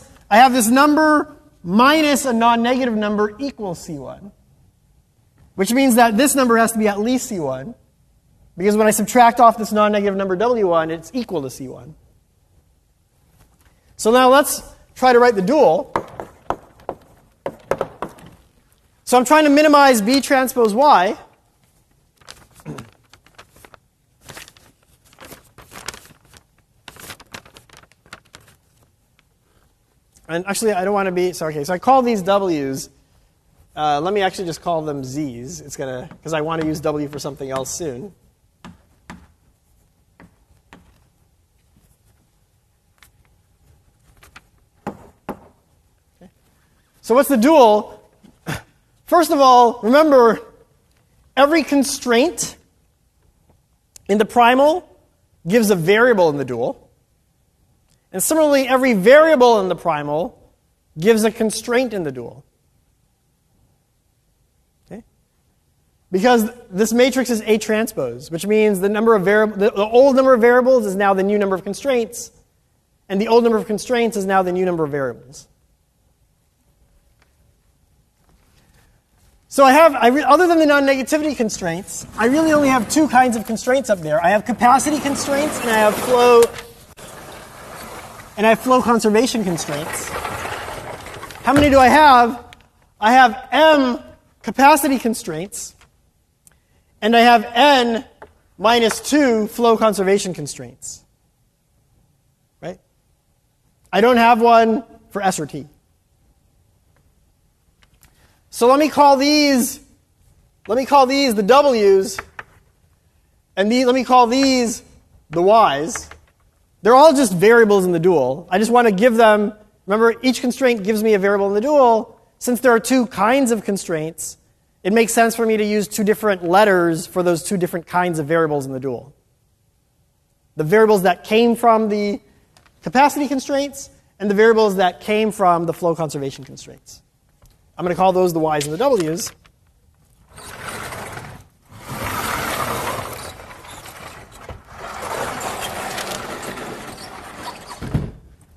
S1: number minus a non-negative number equals C1, which means that this number has to be at least C1, because when I subtract off this non-negative number W1, it's equal to C1. So now let's try to write the dual. So I'm trying to minimize B transpose Y. And actually, I don't want to be, so I call these W's. Let me actually just call them Z's. It's because I want to use W for something else soon. Okay. So what's the dual? First of all, remember, every constraint in the primal gives a variable in the dual. And similarly, every variable in the primal gives a constraint in the dual. Okay? Because this matrix is A transpose, which means the old number of variables is now the new number of constraints, and the old number of constraints is now the new number of variables. So other than the non-negativity constraints, I really only have two kinds of constraints up there. I have capacity constraints, and I have flow conservation constraints. How many do I have? I have M capacity constraints, and I have N minus 2 flow conservation constraints. Right? I don't have one for S or T. So let me call these the W's, and let me call these the Y's. They're all just variables in the dual. I just want to give them, remember, each constraint gives me a variable in the dual. Since there are two kinds of constraints, it makes sense for me to use two different letters for those two different kinds of variables in the dual. The variables that came from the capacity constraints and the variables that came from the flow conservation constraints. I'm going to call those the Y's and the W's.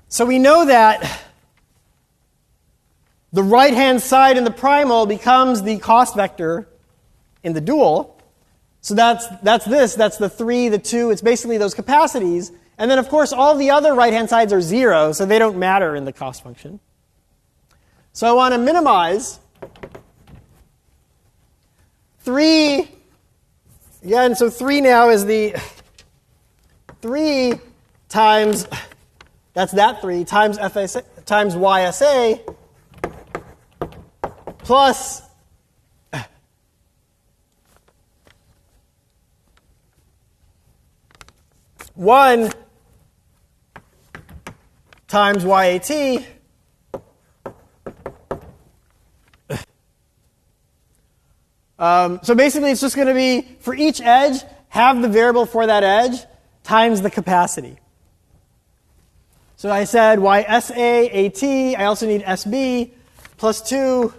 S1: So we know that the right-hand side in the primal becomes the cost vector in the dual. So that's the 3, the 2. It's basically those capacities. And then, of course, all the other right-hand sides are 0, so they don't matter in the cost function. So I want to minimize 3. Again, so 3 now is the 3 times, that's that 3, times FSA, times YSA, plus one times YAT so basically it's just going to be, for each edge, have the variable for that edge times the capacity. So I said YSA, AT, I also need SB. plus 2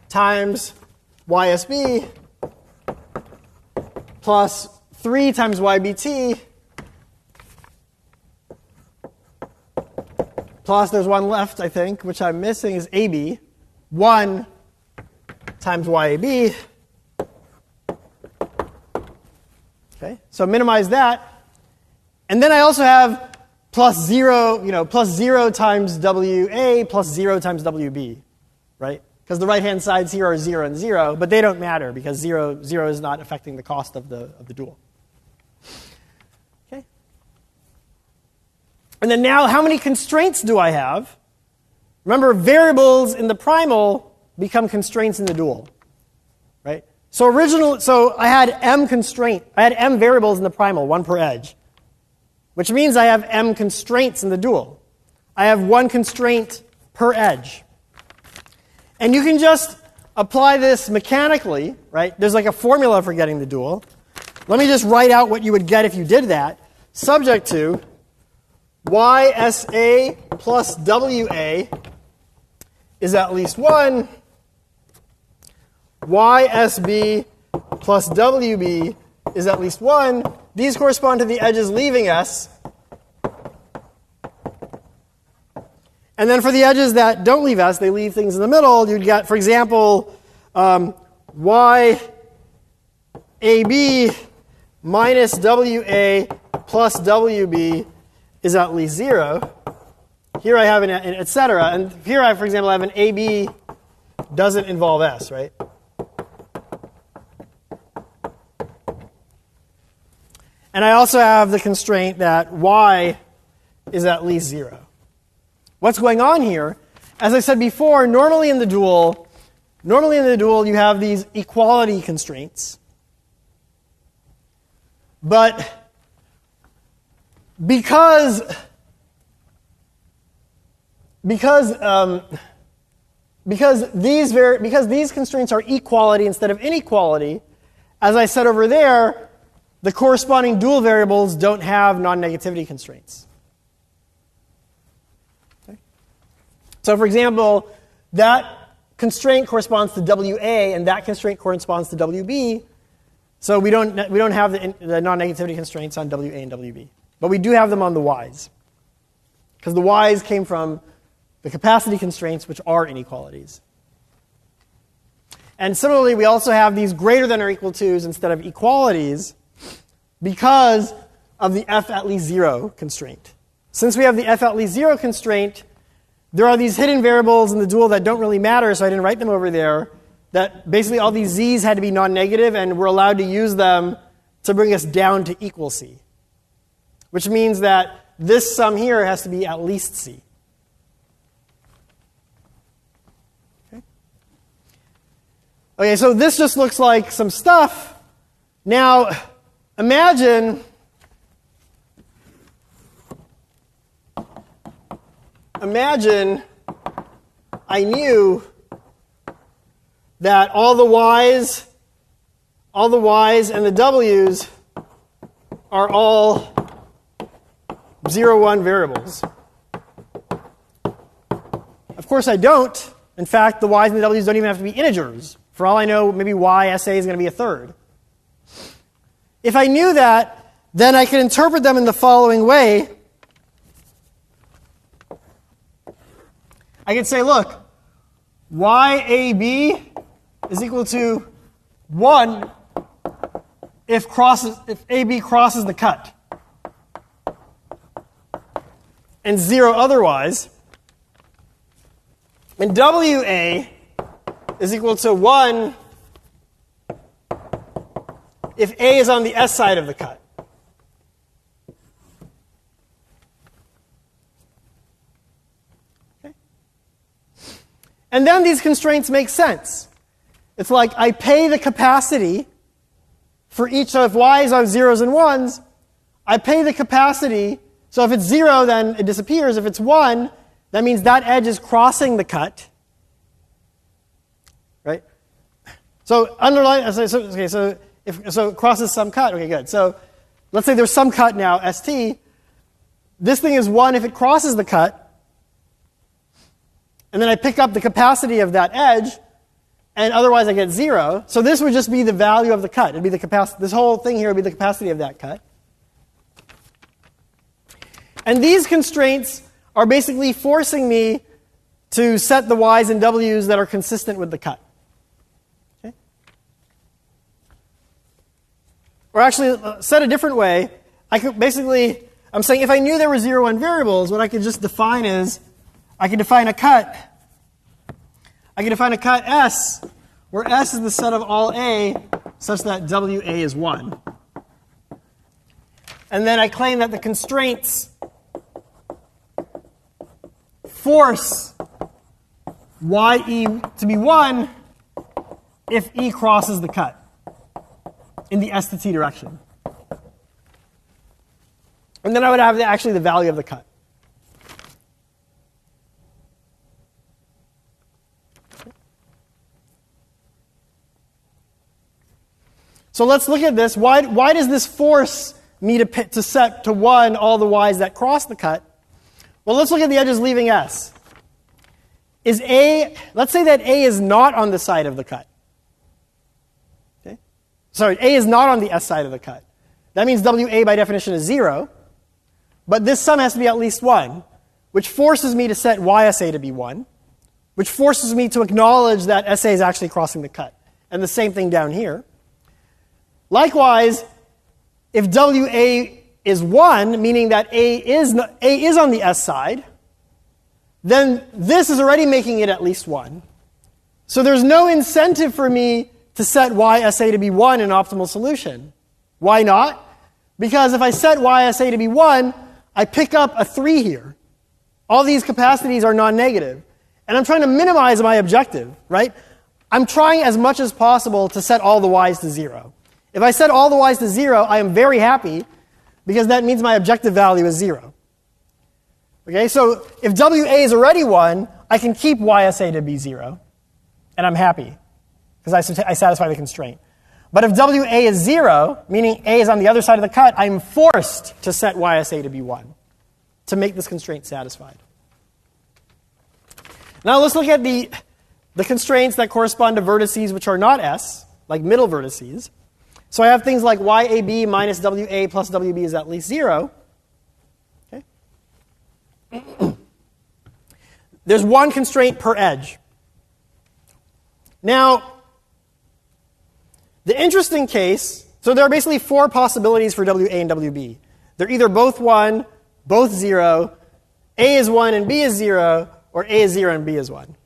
S1: times YSB plus 3 times YBT plus, there's one left, I think, which I'm missing, is AB. 1 times YAB. Okay, so minimize that. And then I also have plus 0 times WA plus 0 times WB, right? Because the right-hand sides here are 0 and 0, but they don't matter because 0 is not affecting the cost of the dual. Okay. And then now, how many constraints do I have? Remember, variables in the primal become constraints in the dual, right? So I had m variables in the primal, 1 per edge, which means I have m constraints in the dual. I have 1 constraint per edge. And you can just apply this mechanically, right? There's like a formula for getting the dual. Let me just write out what you would get if you did that. Subject to YSA plus WA is at least 1. YSB plus WB is at least 1. These correspond to the edges leaving S. And then for the edges that don't leave S, they leave things in the middle, you'd get, for example, YAB minus WA plus WB is at least 0. Here I have an et cetera. And here I, for example, have an AB doesn't involve S, right? And I also have the constraint that Y is at least 0. What's going on here? As I said before, normally in the dual you have these equality constraints. But because these constraints are equality instead of inequality, as I said over there, the corresponding dual variables don't have non-negativity constraints. Okay. So for example, that constraint corresponds to WA, and that constraint corresponds to WB. So we don't have the non-negativity constraints on WA and WB. But we do have them on the Ys. Because the Ys came from the capacity constraints, which are inequalities. And similarly, we also have these greater than or equal to's instead of equalities because of the f at least 0 constraint. Since we have the f at least 0 constraint, there are these hidden variables in the dual that don't really matter, so I didn't write them over there, that basically all these z's had to be non-negative, and we're allowed to use them to bring us down to equal c. Which means that this sum here has to be at least c. Okay, so this just looks like some stuff. Now, imagine I knew that all the y's and the w's are all 0, 1 variables. Of course I don't. In fact, the y's and the w's don't even have to be integers. For all I know, maybe YSA is going to be a third. If I knew that, then I could interpret them in the following way. I could say, look, YAB is equal to 1 if AB crosses the cut, and 0 otherwise. And WA is equal to 1 if A is on the S side of the cut. Okay. And then these constraints make sense. It's like I pay the capacity for each, so if y's are 0s and 1s, I pay the capacity, so if it's 0, then it disappears. If it's 1, that means that edge is crossing the cut. Right? So underline. So it crosses some cut. Okay, good. So let's say there's some cut now, ST. This thing is 1 if it crosses the cut. and then I pick up the capacity of that edge, and otherwise I get 0. So this would just be the value of the cut. It'd be the capacity. This whole thing here would be the capacity of that cut. And these constraints are basically forcing me to set the y's and w's that are consistent with the cut. Okay? Or actually, said a different way, I could basically, I'm saying if I knew there were 0, 1 variables, what I could just define is, I could define a cut. I could define a cut S, where S is the set of all A, such that WA is 1. And then I claim that the constraints force YE to be 1 if E crosses the cut in the S to T direction. And then I would have actually the value of the cut. So let's look at this. Why does this force me to set to 1 all the y's that cross the cut? Well, let's look at the edges leaving S. Let's say that A is not on the side of the cut. Okay? Sorry, A is not on the S side of the cut. That means WA by definition is 0. But this sum has to be at least 1, which forces me to set YSA to be 1, which forces me to acknowledge that SA is actually crossing the cut. And the same thing down here. Likewise, if WA is 1, meaning that A is on the S side, then this is already making it at least 1. So there's no incentive for me to set YSA to be 1 in optimal solution. Why not? Because if I set YSA to be 1, I pick up a 3 here. All these capacities are non-negative. And I'm trying to minimize my objective, right? I'm trying as much as possible to set all the y's to 0. If I set all the y's to 0, I am very happy because that means my objective value is 0. Okay, so if WA is already 1, I can keep YSA to be 0, and I'm happy because I satisfy the constraint. But if WA is 0, meaning A is on the other side of the cut, I'm forced to set YSA to be 1 to make this constraint satisfied. Now let's look at the constraints that correspond to vertices which are not S, like middle vertices. So I have things like YAB minus WA plus WB is at least 0. Okay. There's one constraint per edge. Now, the interesting case, so there are basically 4 possibilities for WA and WB. They're either both 1, both 0, A is 1 and B is 0, or A is 0 and B is 1.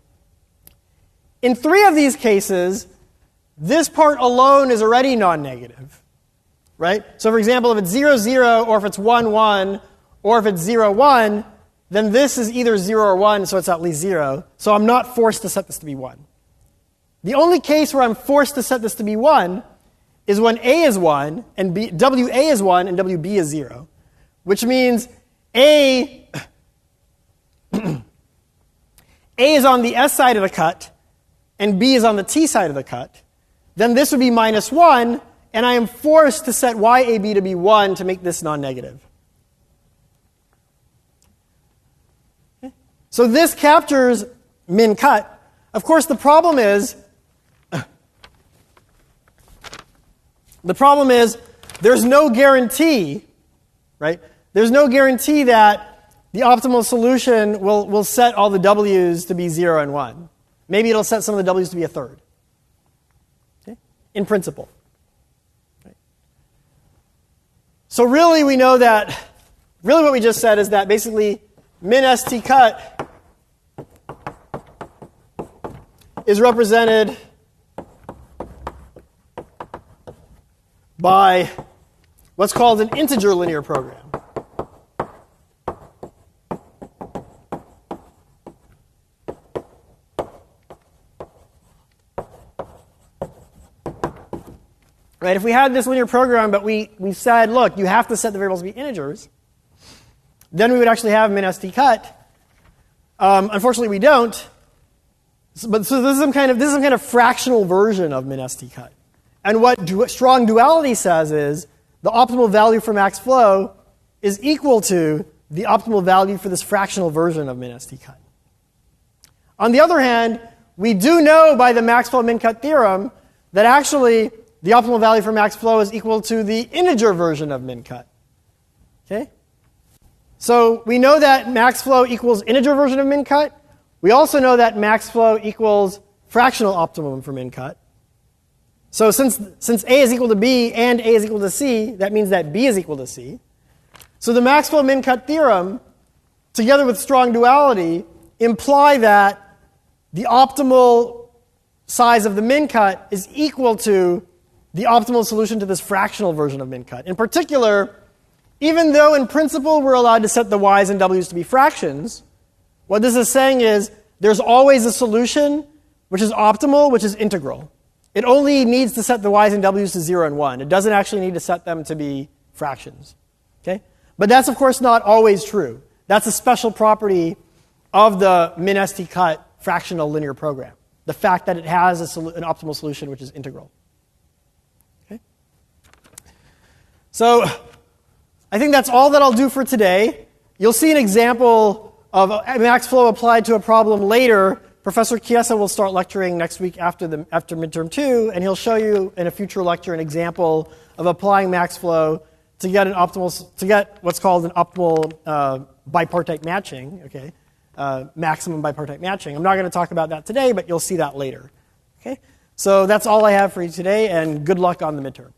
S1: In 3 of these cases, this part alone is already non-negative, right? So for example, if it's 0, 0, or if it's 1, 1, or if it's 0, 1, then this is either 0 or 1, so it's at least 0. So I'm not forced to set this to be 1. The only case where I'm forced to set this to be 1 is when A is 1, and WA is 1, and WB is 0, which means A is on the S side of the cut, and B is on the T side of the cut. Then this would be minus 1, and I am forced to set YAB to be 1 to make this non-negative. Okay. So this captures min cut. Of course, the problem is there's no guarantee, right? There's no guarantee that the optimal solution will set all the W's to be 0 and 1. Maybe it'll set some of the W's to be a third. Okay? In principle. Right? So really we know that, really what we just said is that basically min ST cut is represented by what's called an integer linear program. Right? If we had this linear program, but we said, look, you have to set the variables to be integers, then we would actually have min ST cut. Unfortunately, we don't. So this is some kind of fractional version of min ST cut. And what strong duality says is the optimal value for max flow is equal to the optimal value for this fractional version of min ST cut. On the other hand, we do know by the max flow min-cut theorem that actually the optimal value for max flow is equal to the integer version of min-cut. Okay? So we know that max flow equals integer version of min-cut. We also know that max flow equals fractional optimum for min-cut. So since A is equal to B and A is equal to C, that means that B is equal to C. So the max flow min-cut theorem, together with strong duality, imply that the optimal size of the min-cut is equal to the optimal solution to this fractional version of min-cut. In particular, even though in principle we're allowed to set the y's and w's to be fractions, what this is saying is there's always a solution which is optimal, which is integral. It only needs to set the y's and w's to 0 and 1. It doesn't actually need to set them to be fractions. Okay? But that's, of course, not always true. That's a special property of the min-st-cut fractional linear program, the fact that it has an optimal solution which is integral. Okay? So I think that's all that I'll do for today. You'll see an example of max flow applied to a problem later. Professor Chiesa will start lecturing next week after midterm 2, and he'll show you in a future lecture an example of applying max flow to get what's called an optimal bipartite matching. Okay, maximum bipartite matching. I'm not going to talk about that today, but you'll see that later. Okay, so that's all I have for you today, and good luck on the midterm.